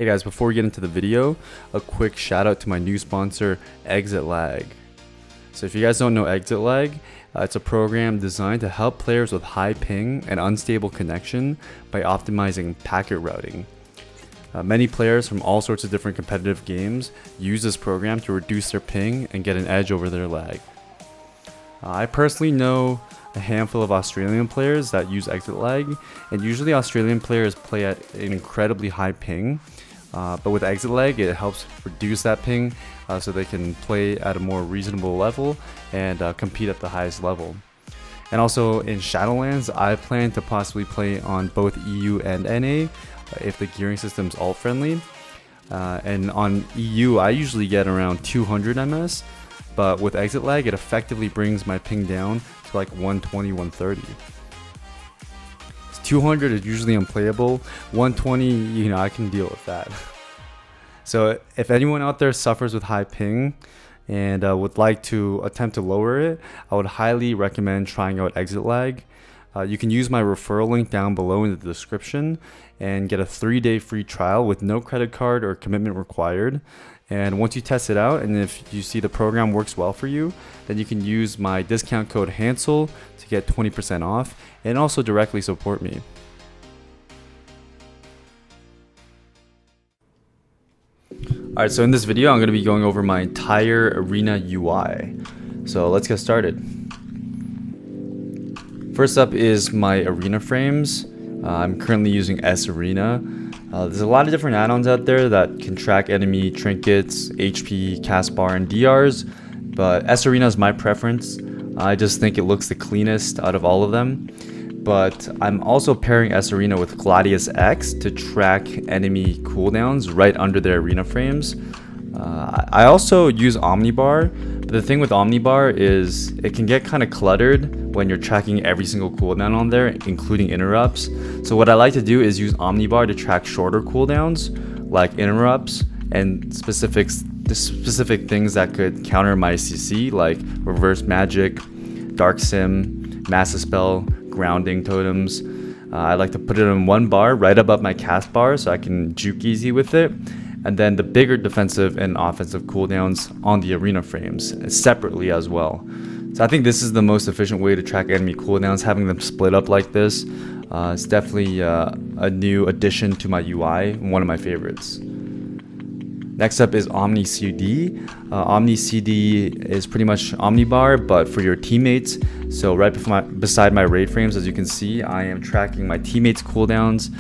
Hey guys, before we get into the video, a quick shout out to my new sponsor, Exit Lag. So if you guys don't know Exit Lag, it's a program designed to help players with high ping and unstable connection by optimizing packet routing. Many players from all sorts of different competitive games use this program to reduce their ping and get an edge over their lag. I personally know a handful of Australian players that use Exit Lag, and usually Australian players play at an incredibly high ping. But with Exit Lag, it helps reduce that ping so they can play at a more reasonable level and compete at the highest level. And also in Shadowlands, I plan to possibly play on both EU and NA if the gearing system's alt friendly. And on EU, I usually get around 200 ms, but with Exit Lag, it effectively brings my ping down to like 120, 130. 200 is usually unplayable. 120, I can deal with that. So if anyone out there suffers with high ping and would like to attempt to lower it, I would highly recommend trying out Exit Lag. You can use my referral link down below in the description and get a 3-day free trial with no credit card or commitment required. And once you test it out, and if you see the program works well for you, then you can use my discount code Hansol to get 20% off and also directly support me. Alright, so in this video, I'm going to be going over my entire arena UI. So let's get started. First up is my arena frames. I'm currently using S-Arena. There's a lot of different add-ons out there that can track enemy trinkets, HP, cast bar, and DRs, but S-Arena is my preference. I just think it looks the cleanest out of all of them. But I'm also pairing S-Arena with Gladius X to track enemy cooldowns right under their arena frames. I also use Omnibar, but the thing with Omnibar is it can get kind of cluttered when you're tracking every single cooldown on there, including interrupts. So what I like to do is use Omnibar to track shorter cooldowns like interrupts and specific things that could counter my CC, like reverse magic, dark sim, massive spell, grounding totems. I like to put it in one bar right above my cast bar so I can juke easy with it, and then the bigger defensive and offensive cooldowns on the arena frames separately as well. So I think this is the most efficient way to track enemy cooldowns, having them split up like this. It's definitely a new addition to my UI, one of my favorites. Next up is Omni CD. Omni CD is pretty much Omnibar, but for your teammates. So right beside my raid frames, as you can see, I am tracking my teammates' cooldowns.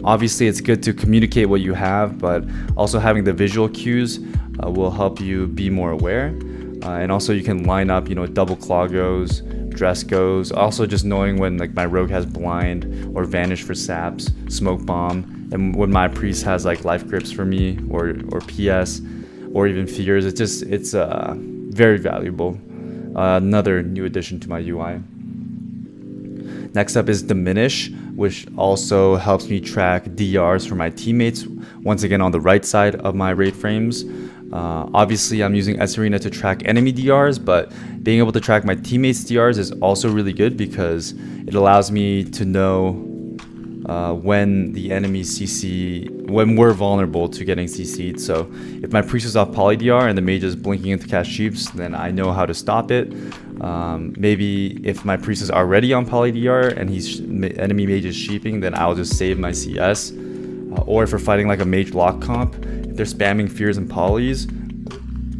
Obviously, it's good to communicate what you have, but also having the visual cues will help you be more aware. And also you can line up, double claw goes, dress goes. Also just knowing when like my rogue has blind or vanish for saps, smoke bomb. And when my priest has like life grips for me or PS or even fears, it's very valuable. Another new addition to my UI. Next up is Diminish, which also helps me track DRs for my teammates, once again on the right side of my raid frames. Obviously I'm using S-Arena to track enemy DRs, but being able to track my teammates' DRs is also really good because it allows me to know when the enemy when we're vulnerable to getting CC'd. So if my priest is off poly DR and the mage is blinking into cast sheeps, then I know how to stop it. Maybe if my priest is already on poly DR and enemy mage is sheeping, then I'll just save my CS. Or if we're fighting like a mage lock comp, if they're spamming fears and polys,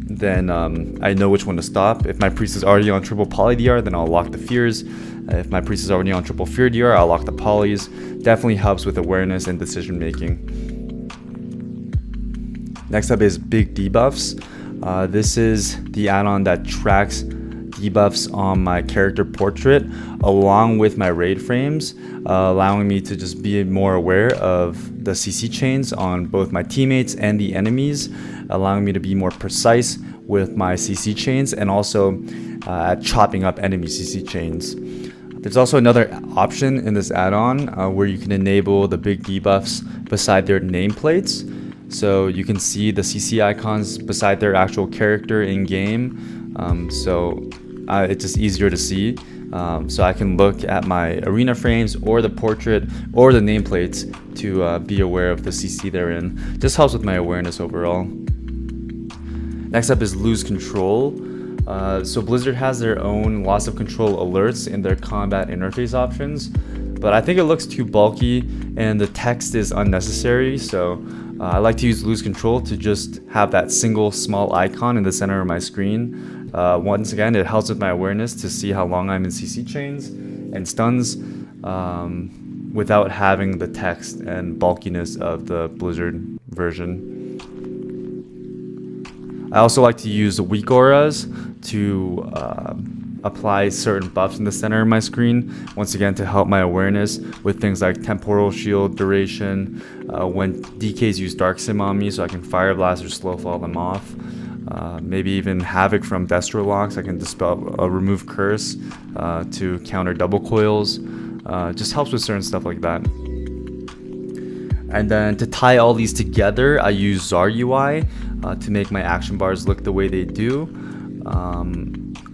then I know which one to stop. If my priest is already on triple poly DR, then I'll lock the fears. If my priest is already on triple fear DR, I'll lock the polys. Definitely helps with awareness and decision making. Next up is Big Debuffs. This is the add-on that tracks debuffs on my character portrait along with my raid frames, allowing me to just be more aware of the CC chains on both my teammates and the enemies, allowing me to be more precise with my CC chains and also at chopping up enemy CC chains. There's also another option in this add-on where you can enable the big debuffs beside their nameplates. So you can see the CC icons beside their actual character in game. So it's just easier to see. So I can look at my arena frames or the portrait or the nameplates to be aware of the CC they're in. Just helps with my awareness overall. Next up is lose control. So Blizzard has their own loss of control alerts in their combat interface options, but I think it looks too bulky and the text is unnecessary. So I like to use lose control to just have that single small icon in the center of my screen. Once again, it helps with my awareness to see how long I'm in CC chains and stuns without having the text and bulkiness of the Blizzard version. I also like to use WeakAuras to apply certain buffs in the center of my screen, once again to help my awareness with things like temporal shield duration, when DKs use Dark Sim on me so I can Fire Blast or slow fall them off. Maybe even Havoc from Destro Locks, I can dispel remove Curse to counter double coils. Just helps with certain stuff like that. And then to tie all these together, I use Zar UI to make my action bars look the way they do,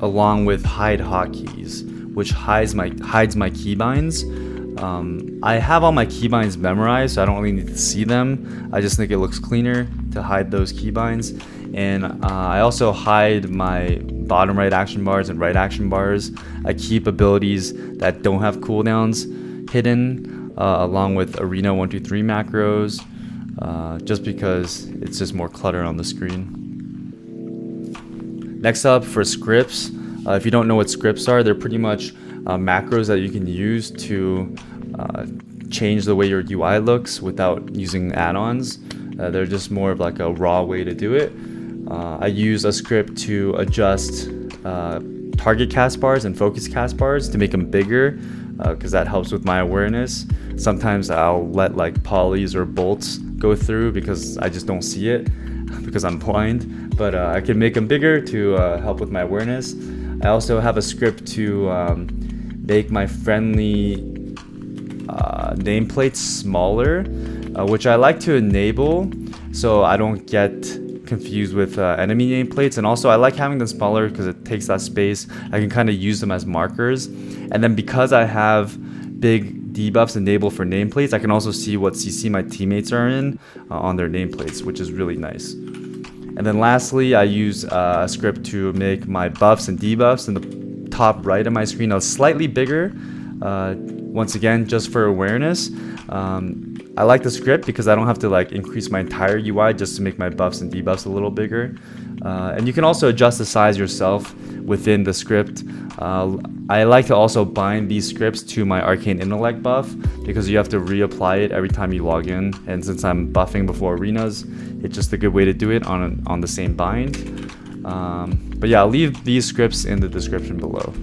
along with hide hotkeys, which hides my keybinds. I have all my keybinds memorized, so I don't really need to see them. I just think it looks cleaner to hide those keybinds. And I also hide my bottom right action bars and right action bars. I keep abilities that don't have cooldowns hidden, along with Arena 123 macros, just because it's just more clutter on the screen. Next up, for scripts, if you don't know what scripts are, they're pretty much macros that you can use to change the way your UI looks without using add-ons. They're just more of like a raw way to do it. I use a script to adjust target cast bars and focus cast bars to make them bigger, because that helps with my awareness. Sometimes I'll let like polys or bolts go through because I just don't see it because I'm blind, but I can make them bigger to help with my awareness. I also have a script to make my friendly nameplates smaller, which I like to enable so I don't get confused with enemy nameplates. And also I like having them smaller because it takes that space. I can kind of use them as markers. And then because I have big debuffs enabled for nameplates, I can also see what CC my teammates are in on their nameplates, which is really nice. And then lastly, I use a script to make my buffs and debuffs in the top right of my screen slightly bigger, once again just for awareness. I like the script because I don't have to like increase my entire UI just to make my buffs and debuffs a little bigger. And you can also adjust the size yourself within the script. I like to also bind these scripts to my Arcane Intellect buff because you have to reapply it every time you log in. And since I'm buffing before arenas, it's just a good way to do it on the same bind. But yeah, I'll leave these scripts in the description below.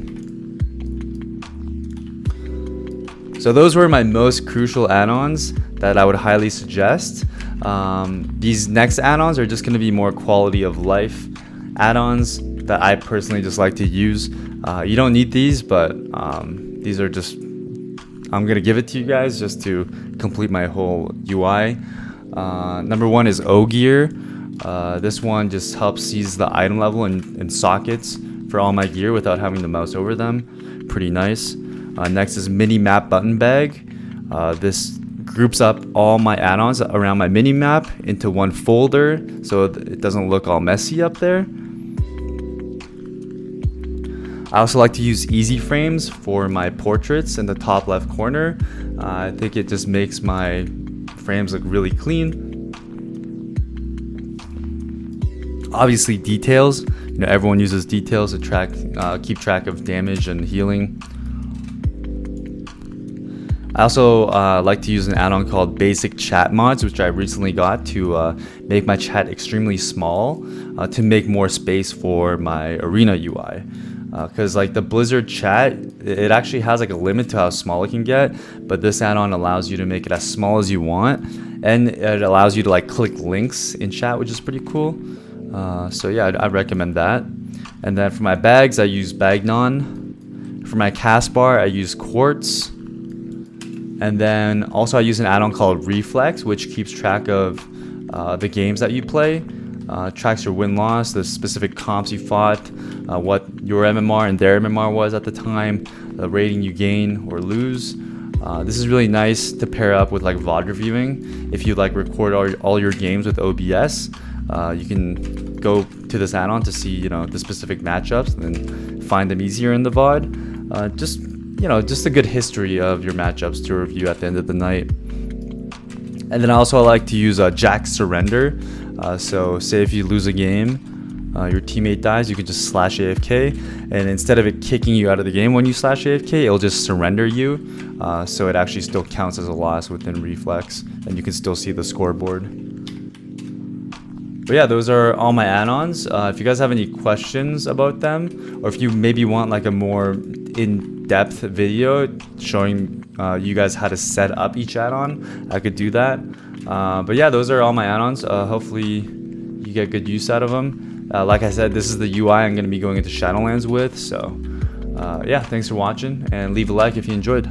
So those were my most crucial add-ons that I would highly suggest. These next add-ons are just going to be more quality of life add-ons that I personally just like to use. You don't need these, but these are just, I'm going to give it to you guys just to complete my whole UI. Number one is O-Gear. This one just helps seize the item level and sockets for all my gear without having to mouse over them. Pretty nice. Next is Mini Map Button Bag. This groups up all my add-ons around my mini map into one folder so it doesn't look all messy up there. I also like to use easy frames for my portraits in the top left corner. I think it just makes my frames look really clean. Obviously details, everyone uses details to keep track of damage and healing. I also like to use an add-on called Basic Chat Mods, which I recently got to make my chat extremely small to make more space for my arena UI. Because like the Blizzard chat, it actually has like a limit to how small it can get, but this add-on allows you to make it as small as you want, and it allows you to like click links in chat, which is pretty cool. So yeah, I recommend that. And then for my bags, I use Bagnon. For my cast bar, I use Quartz. And then also I use an add-on called Reflex, which keeps track of the games that you play, tracks your win-loss, the specific comps you fought, what your MMR and their MMR was at the time, the rating you gain or lose. This is really nice to pair up with like VOD reviewing. If you like record all your games with OBS, you can go to this add-on to see the specific matchups and then find them easier in the VOD. Just a good history of your matchups to review at the end of the night. And then I like to use Jack Surrender. So say if you lose a game, your teammate dies, you can just slash AFK, and instead of it kicking you out of the game when you slash AFK, it'll just surrender you, so it actually still counts as a loss within Reflex, and you can still see the scoreboard. But yeah, those are all my add-ons. If you guys have any questions about them, or if you maybe want like a more in-depth video showing you guys how to set up each add-on, I could do that. But yeah, those are all my add-ons. Hopefully you get good use out of them. Like I said, this is the UI I'm going to be going into Shadowlands with. So yeah, thanks for watching, and leave a like if you enjoyed.